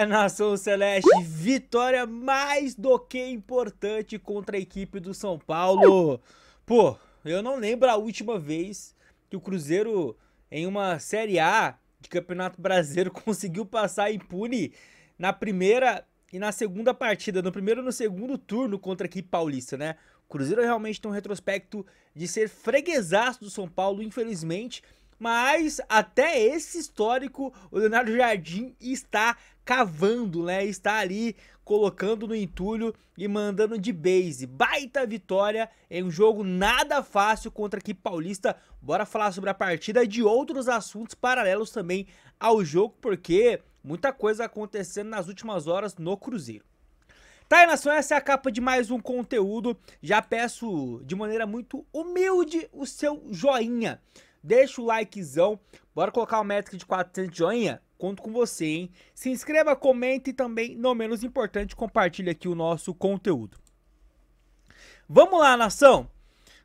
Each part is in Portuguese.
Nação Celeste, vitória mais do que importante contra a equipe do São Paulo. Pô, eu não lembro a última vez que o Cruzeiro, em uma Série A de Campeonato Brasileiro, conseguiu passar impune na primeira e na segunda partida, no primeiro e no segundo turno contra a equipe paulista, né? O Cruzeiro realmente tem um retrospecto de ser freguesaço do São Paulo, infelizmente. Mas até esse histórico, o Leonardo Jardim está cavando, né? Está ali colocando no entulho e mandando de base. Baita vitória em um jogo nada fácil contra a equipe paulista. Bora falar sobre a partida e de outros assuntos paralelos também ao jogo, porque muita coisa acontecendo nas últimas horas no Cruzeiro. Tá aí, nação, essa é a capa de mais um conteúdo. Já peço de maneira muito humilde o seu joinha. Deixa o likezão, bora colocar uma métrica de 400 joinha, conto com você, hein? Se inscreva, comente e também, não menos importante, compartilhe aqui o nosso conteúdo. Vamos lá, nação!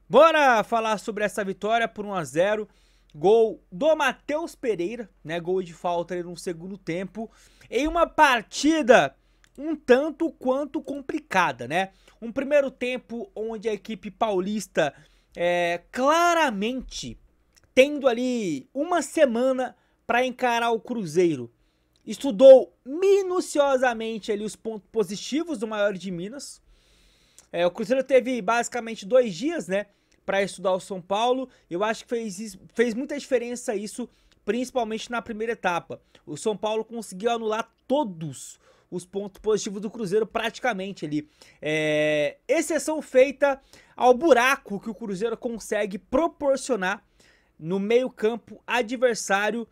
Bora falar sobre essa vitória por 1-0, gol do Matheus Pereira, né? Gol de falta no segundo tempo, em uma partida um tanto quanto complicada, né? Um primeiro tempo onde a equipe paulista claramente tendo ali uma semana para encarar o Cruzeiro, estudou minuciosamente ali os pontos positivos do Maior de Minas. O Cruzeiro teve basicamente 2 dias, né, para estudar o São Paulo. Eu acho que fez muita diferença isso, principalmente na primeira etapa. O São Paulo conseguiu anular todos os pontos positivos do Cruzeiro praticamente ali. Exceção feita ao buraco que o Cruzeiro consegue proporcionar no meio-campo adversário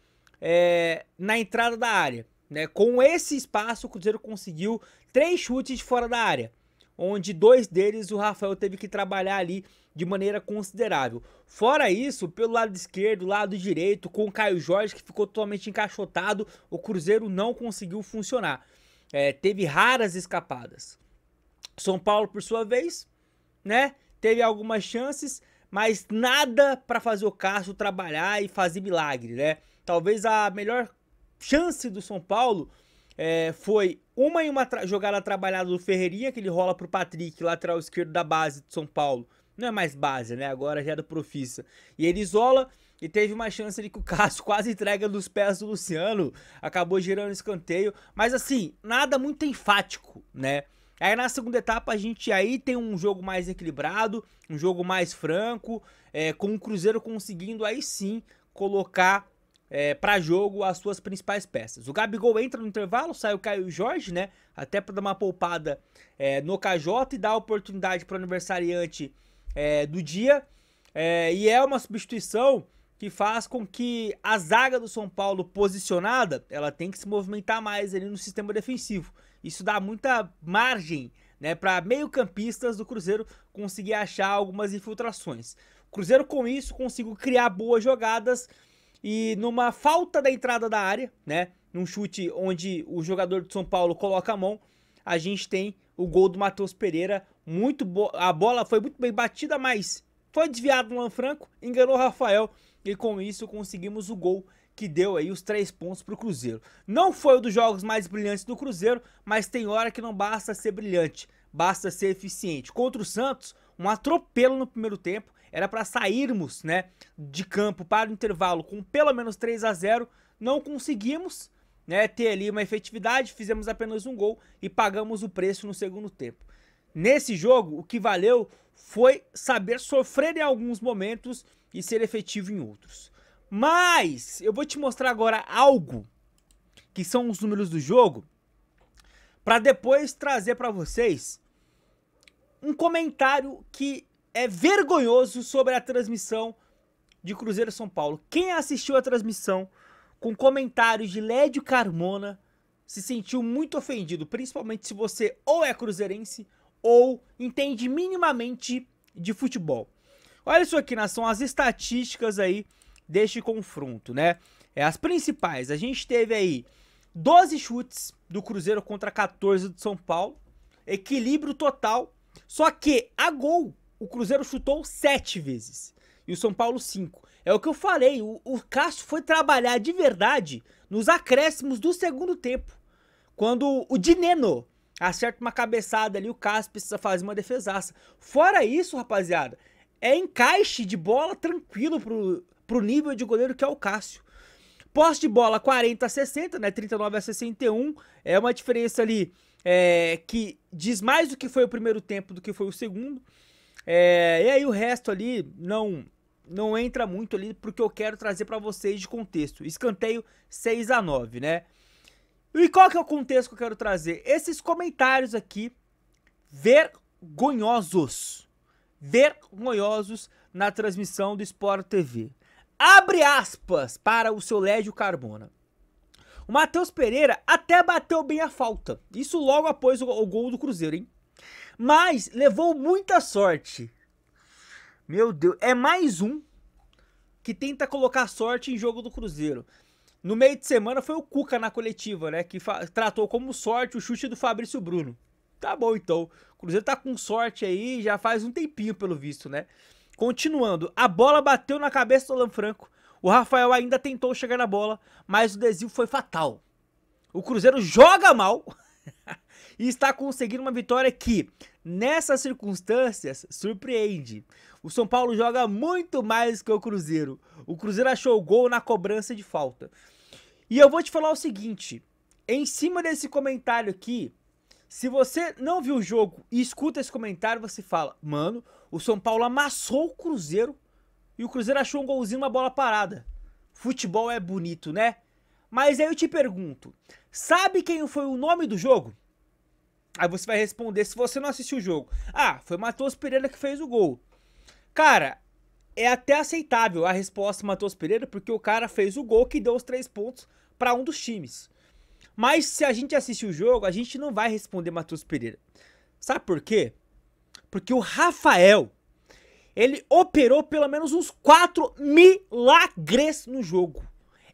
na entrada da área, né? Com esse espaço, o Cruzeiro conseguiu 3 chutes de fora da área, onde 2 deles o Rafael teve que trabalhar ali de maneira considerável. Fora isso, pelo lado esquerdo, lado direito, com o Caio Jorge, que ficou totalmente encaixotado, o Cruzeiro não conseguiu funcionar. Teve raras escapadas. São Paulo, por sua vez, né, teve algumas chances, mas nada para fazer o Cássio trabalhar e fazer milagre, né? Talvez a melhor chance do São Paulo foi uma jogada trabalhada do Ferreirinha, que ele rola pro Patrick, lateral esquerdo da base do São Paulo. Não é mais base, né? Agora já é do Profissa. E ele isola e teve uma chance ali que o Cássio quase entrega nos pés do Luciano. Acabou gerando escanteio. Mas assim, nada muito enfático, né? Aí na segunda etapa a gente aí tem um jogo mais equilibrado, um jogo mais franco, com o Cruzeiro conseguindo aí sim colocar para jogo as suas principais peças. O Gabigol entra no intervalo, sai o Caio Jorge, né? Até para dar uma poupada no KJ e dar oportunidade para o aniversariante do dia. E é uma substituição que faz com que a zaga do São Paulo posicionada, ela tem que se movimentar mais ali no sistema defensivo. Isso dá muita margem, né, para meio-campistas do Cruzeiro conseguir achar algumas infiltrações. O Cruzeiro com isso conseguiu criar boas jogadas e numa falta da entrada da área, né, num chute onde o jogador do São Paulo coloca a mão, a gente tem o gol do Matheus Pereira, muito boa. A bola foi muito bem batida, mas foi desviado no Lanfranco, enganou o Rafael e com isso conseguimos o gol que deu aí os 3 pontos pro Cruzeiro. Não foi um dos jogos mais brilhantes do Cruzeiro, mas tem hora que não basta ser brilhante, basta ser eficiente. Contra o Santos, um atropelo no primeiro tempo, era para sairmos, né, de campo para o intervalo com pelo menos 3-0, não conseguimos, né, ter ali uma efetividade, fizemos apenas um gol e pagamos o preço no segundo tempo. Nesse jogo, o que valeu foi saber sofrer em alguns momentos e ser efetivo em outros. Mas eu vou te mostrar agora algo que são os números do jogo para depois trazer para vocês um comentário que é vergonhoso sobre a transmissão de Cruzeiro São Paulo. Quem assistiu a transmissão com comentários de Lédio Carmona se sentiu muito ofendido, principalmente se você ou é cruzeirense ou entende minimamente de futebol. Olha isso aqui, nação, as estatísticas aí deste confronto, né? As principais, a gente teve aí 12 chutes do Cruzeiro contra 14 do São Paulo, equilíbrio total, só que a gol o Cruzeiro chutou 7 vezes e o São Paulo 5. É o que eu falei, o Cássio foi trabalhar de verdade nos acréscimos do segundo tempo. Quando o Dineno acerta uma cabeçada ali, o Cássio precisa fazer uma defesaça. Fora isso, rapaziada, é encaixe de bola tranquilo pro nível de goleiro que é o Cássio. Posse de bola 40-60, né? 39-61. É uma diferença ali que diz mais do que foi o primeiro tempo do que foi o segundo. E aí o resto ali não entra muito ali porque eu quero trazer pra vocês de contexto. Escanteio 6-9, né? E qual que é o contexto que eu quero trazer? Esses comentários aqui, vergonhosos na transmissão do Sport TV. Abre aspas para o seu Lédio Carmona. O Matheus Pereira até bateu bem a falta. Isso logo após o gol do Cruzeiro, hein? Mas levou muita sorte. Meu Deus, é mais um que tenta colocar sorte em jogo do Cruzeiro. No meio de semana foi o Cuca na coletiva, né? Que tratou como sorte o chute do Fabrício Bruno. Tá bom, então. O Cruzeiro tá com sorte aí já faz um tempinho, pelo visto, né? Continuando. A bola bateu na cabeça do Alan Franco. O Rafael ainda tentou chegar na bola, mas o desvio foi fatal. O Cruzeiro joga mal e está conseguindo uma vitória que, nessas circunstâncias, surpreende. O São Paulo joga muito mais que o Cruzeiro. O Cruzeiro achou o gol na cobrança de falta. E eu vou te falar o seguinte, em cima desse comentário aqui, se você não viu o jogo e escuta esse comentário, você fala, mano, o São Paulo amassou o Cruzeiro e o Cruzeiro achou um golzinho, uma bola parada. Futebol é bonito, né? Mas aí eu te pergunto, sabe quem foi o nome do jogo? Aí você vai responder se você não assistiu o jogo. Ah, foi Matheus Pereira que fez o gol. Cara, é até aceitável a resposta do Matheus Pereira, porque o cara fez o gol que deu os 3 pontos para um dos times. Mas se a gente assistir o jogo, a gente não vai responder Matheus Pereira. Sabe por quê? Porque o Rafael, ele operou pelo menos uns 4 milagres no jogo.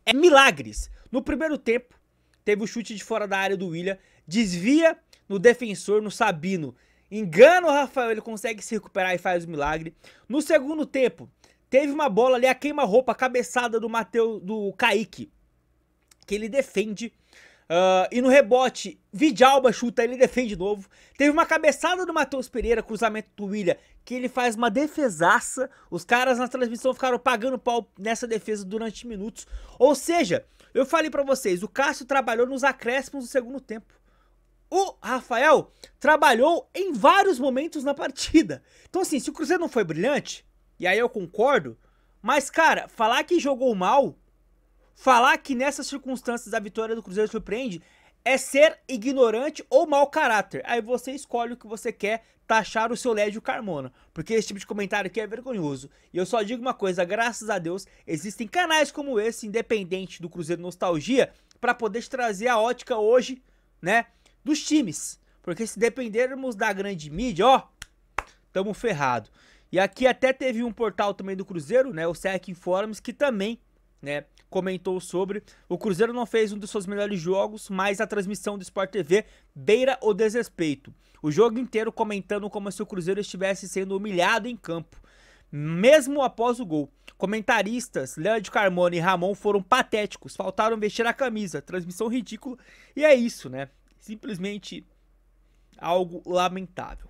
É milagres. No primeiro tempo, teve o chute de fora da área do William, desvia no defensor, no Sabino. Engana o Rafael, ele consegue se recuperar e faz o milagre. No segundo tempo, teve uma bola ali, a queima-roupa, a cabeçada do Kaique, que ele defende. E no rebote, Vidalba chuta, ele defende de novo. Teve uma cabeçada do Matheus Pereira, cruzamento do William, que ele faz uma defesaça. Os caras na transmissão ficaram pagando pau nessa defesa durante minutos. Ou seja, eu falei pra vocês, o Cássio trabalhou nos acréscimos do segundo tempo. O Rafael trabalhou em vários momentos na partida. Então assim, se o Cruzeiro não foi brilhante, e aí eu concordo, mas cara, falar que jogou mal, falar que nessas circunstâncias a vitória do Cruzeiro surpreende, é ser ignorante ou mau caráter. Aí você escolhe o que você quer taxar o seu Lédio Carmona, porque esse tipo de comentário aqui é vergonhoso. E eu só digo uma coisa, graças a Deus, existem canais como esse, independente do Cruzeiro Nostalgia, para poder te trazer a ótica hoje, né, dos times. Porque se dependermos da grande mídia, ó, tamo ferrado. E aqui até teve um portal também do Cruzeiro, né, o SEC Informes, que também, né, comentou sobre. O Cruzeiro não fez um dos seus melhores jogos, mas a transmissão do Sport TV beira o desrespeito. O jogo inteiro comentando como se o Cruzeiro estivesse sendo humilhado em campo, mesmo após o gol. Comentaristas Lédio Carmona e Ramon foram patéticos, faltaram vestir a camisa, transmissão ridícula, e é isso, né? Simplesmente algo lamentável.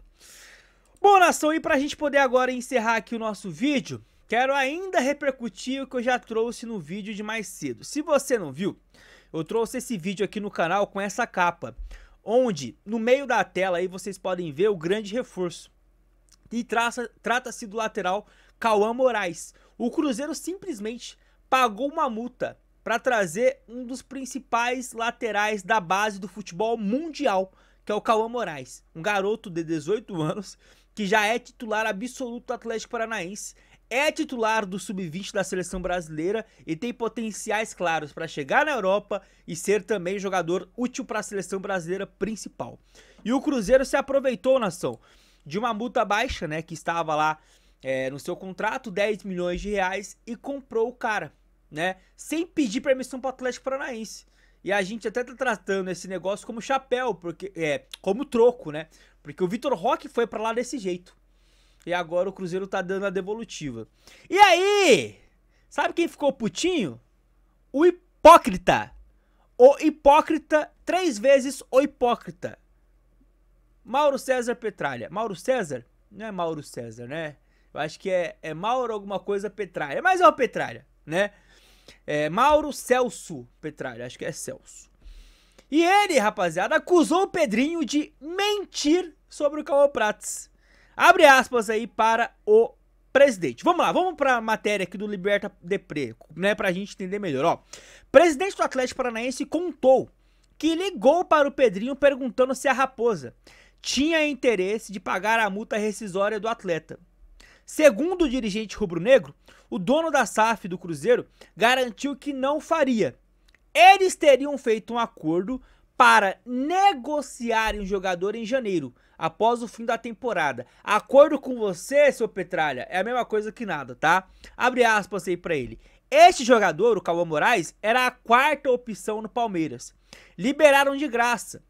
Bom, nação, e pra gente poder agora encerrar aqui o nosso vídeo, quero ainda repercutir o que eu já trouxe no vídeo de mais cedo. Se você não viu, eu trouxe esse vídeo aqui no canal com essa capa, onde no meio da tela aí vocês podem ver o grande reforço. E trata-se do lateral Cauã Moraes. O Cruzeiro simplesmente pagou uma multa para trazer um dos principais laterais da base do futebol mundial, que é o Cauã Moraes. Um garoto de 18 anos que já é titular absoluto do Atlético Paranaense, é titular do Sub-20 da seleção brasileira e tem potenciais claros para chegar na Europa e ser também jogador útil para a seleção brasileira principal. E o Cruzeiro se aproveitou, nação, de uma multa baixa, né, que estava lá no seu contrato, 10 milhões de reais, e comprou o cara, né, sem pedir permissão para o Atlético Paranaense. E a gente até tá tratando esse negócio como chapéu, porque como troco, né, porque o Vitor Roque foi para lá desse jeito. E agora o Cruzeiro tá dando a devolutiva. E aí, sabe quem ficou putinho? O hipócrita. O hipócrita 3 vezes o hipócrita. Mauro César Petralha. Mauro César? Não é Mauro César, né? Eu acho que é Mauro alguma coisa Petralha. Mas é o Petralha, né? É Mauro Celso Petralha. Acho que é Celso. E ele, rapaziada, acusou o Pedrinho de mentir sobre o Cauã Prats. Abre aspas aí para o presidente. Vamos lá, vamos pra matéria aqui do Liberta Depre, né, pra gente entender melhor, ó. Presidente do Atlético Paranaense contou que ligou para o Pedrinho perguntando se a Raposa tinha interesse de pagar a multa rescisória do atleta. Segundo o dirigente rubro-negro, o dono da SAF do Cruzeiro garantiu que não faria. Eles teriam feito um acordo para negociarem o jogador em janeiro, após o fim da temporada. Acordo com você, seu Petralha, é a mesma coisa que nada, tá? Abre aspas aí pra ele. Este jogador, o Cauã Moraes, era a 4ª opção no Palmeiras. Liberaram de graça.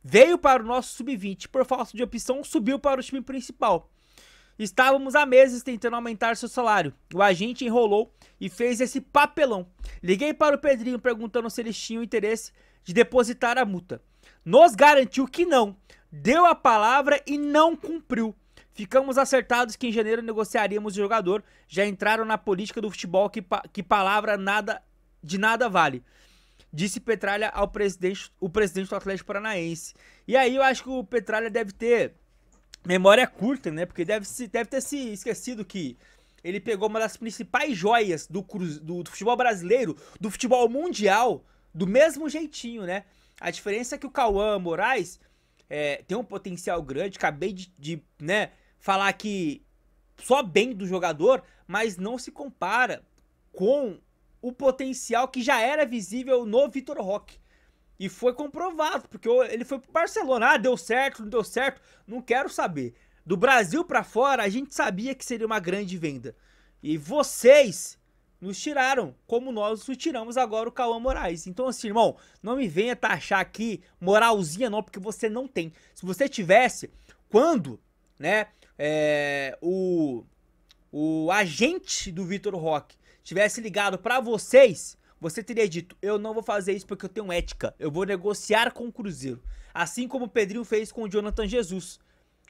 Veio para o nosso sub-20, por falta de opção, subiu para o time principal. Estávamos há meses tentando aumentar seu salário. O agente enrolou e fez esse papelão. Liguei para o Pedrinho perguntando se eles tinham interesse de depositar a multa. Nos garantiu que não. Deu a palavra e não cumpriu. Ficamos acertados que em janeiro negociaríamos o jogador. Já entraram na política do futebol que palavra de nada vale. Disse Petralha ao presidente do Atlético Paranaense. E aí eu acho que o Petralha deve ter memória curta, né? Porque deve ter se esquecido que ele pegou uma das principais joias do futebol brasileiro, do futebol mundial, do mesmo jeitinho, né? A diferença é que o Cauã Moraes tem um potencial grande. Acabei de né, falar que só bem do jogador, mas não se compara com o potencial que já era visível no Vitor Roque. E foi comprovado, porque ele foi pro Barcelona. Ah, deu certo, não deu certo, não quero saber. Do Brasil pra fora, a gente sabia que seria uma grande venda. E vocês nos tiraram, como nós nos tiramos agora o Cauã Moraes. Então assim, irmão, não me venha taxar aqui moralzinha não, porque você não tem. Se você tivesse, quando, né, o agente do Vitor Roque tivesse ligado pra vocês, você teria dito, eu não vou fazer isso porque eu tenho ética, eu vou negociar com o Cruzeiro. Assim como o Pedrinho fez com o Jonathan Jesus.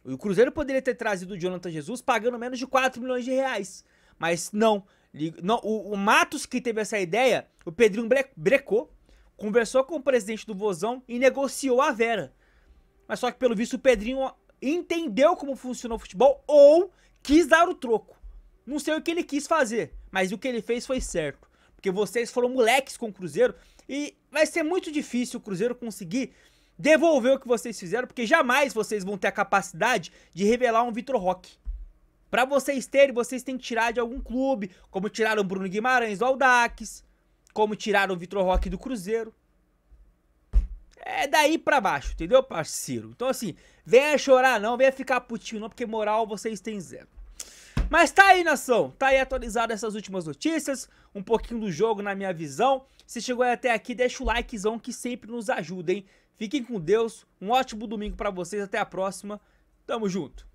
O Cruzeiro poderia ter trazido o Jonathan Jesus pagando menos de 4 milhões de reais. Mas não. O Matos que teve essa ideia, o Pedrinho brecou, conversou com o presidente do Vozão e negociou a Vera. Mas só que pelo visto o Pedrinho entendeu como funciona o futebol ou quis dar o troco. Não sei o que ele quis fazer, mas o que ele fez foi certo. Porque vocês foram moleques com o Cruzeiro e vai ser muito difícil o Cruzeiro conseguir devolver o que vocês fizeram, porque jamais vocês vão ter a capacidade de revelar um Vitor Roque. Pra vocês terem, vocês têm que tirar de algum clube, como tiraram o Bruno Guimarães do Audax, como tiraram o Vitor Roque do Cruzeiro. É daí pra baixo, entendeu, parceiro? Então assim, venha chorar não, venha ficar putinho não, porque moral vocês têm zero. Mas tá aí, nação, tá aí atualizado essas últimas notícias, um pouquinho do jogo na minha visão. Se chegou até aqui, deixa o likezão que sempre nos ajuda, hein? Fiquem com Deus, um ótimo domingo pra vocês, até a próxima, tamo junto.